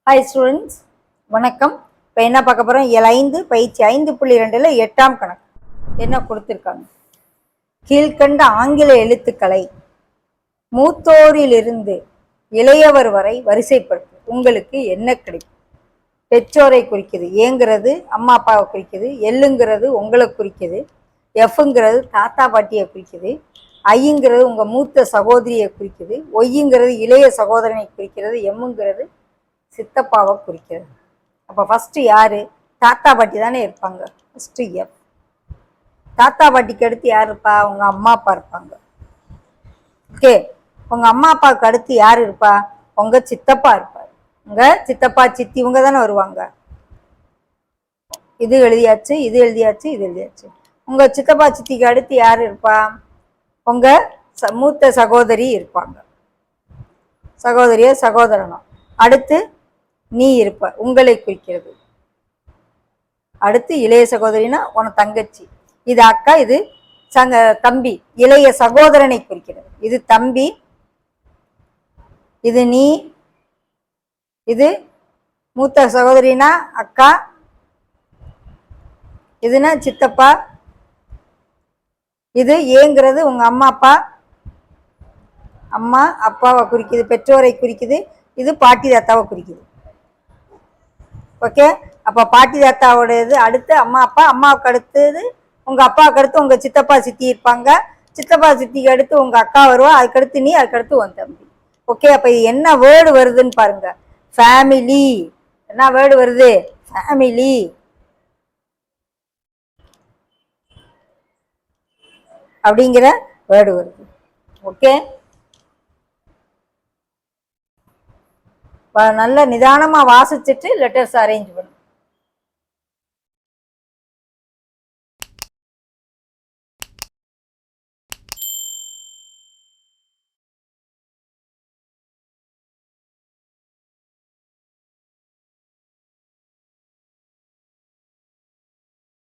Hi students, வணக்கம். இப்போ என்ன பார்க்க போகிறோம்? இயல் 5 பயிற்சி 5.2 8ஆம் கணக்கு என்ன கொடுத்துருக்காங்க. கீழ்கண்ட ஆங்கில எழுத்துக்களை மூத்தோரிலிருந்து இளையவர் வரை வரிசைப்படுத்து. உங்களுக்கு என்ன கிடைக்கும்? பெற்றோரை குறிக்குது, ஏங்கிறது அம்மா அப்பாவை குறிக்குது, எல்லுங்கிறது உங்களை குறிக்குது, எஃப்ங்கிறது தாத்தா பாட்டியை குறிக்குது, ஐங்கிறது உங்கள் மூத்த சகோதரியை குறிக்குது, ஒய்ங்கிறது இளைய சகோதரனை குறிக்கிறது, எம்முங்கிறது சித்தப்பாவை குறிக்கிறது. அப்போ ஃபஸ்ட்டு யார்? தாத்தா பாட்டி தானே இருப்பாங்க. First F. தாத்தா பாட்டிக்கு அடுத்து யார் இருப்பா? உங்கள் அம்மா அப்பா இருப்பாங்க. ஓகே, உங்கள் அம்மா அப்பாவுக்கு அடுத்து யார் இருப்பா? உங்கள் சித்தப்பா இருப்பார். உங்கள் சித்தப்பா சித்தி இவங்க தானே வருவாங்க. இது எழுதியாச்சு, இது எழுதியாச்சு, இது எழுதியாச்சு. உங்கள் சித்தப்பா சித்திக்கு அடுத்து யார் இருப்பா? உங்கள் மூத்த சகோதரி இருப்பாங்க, சகோதரியோ சகோதரனோ. அடுத்து நீ இருப்ப, உங்களை குறிக்கிறது. அடுத்து இளைய சகோதரினா உன தங்கச்சி, இது அக்கா, இது தம்பி. இளைய சகோதரனை குறிக்கிறது. இது தம்பி, இது நீ, இது மூத்த சகோதரினா அக்கா, இதுனா சித்தப்பா, இது ஏங்கிறது உங்க அம்மா அப்பா, அம்மா அப்பாவை குறிக்குது, பெற்றோரை குறிக்குது. இது பாட்டி தாத்தாவை குறிக்குது. ஓகே, அப்போ பாட்டி தாத்தாவோட இது அடுத்து அம்மா அப்பா, அம்மாவுக்கு அடுத்தது உங்கள் அப்பாவுக்கு அடுத்து உங்கள் சித்தப்பா சித்தி இருப்பாங்க, சித்தப்பா சித்திக்கு அடுத்து உங்கள் அக்கா வருவா, அதுக்கடுத்து நீ, அதுக்கடுத்து உன் தம்பி. ஓகே, அப்போ இது என்ன வேர்டு வருதுன்னு பாருங்க. ஃபேமிலி. என்ன வேர்டு வருது? ஃபேமிலி. அப்படிங்கிற வேர்டு வருது. ஓகே, நல்ல நிதானமாக வாசிச்சுட்டு லெட்டர்ஸ் அரேஞ்ச் பண்ணுங்க.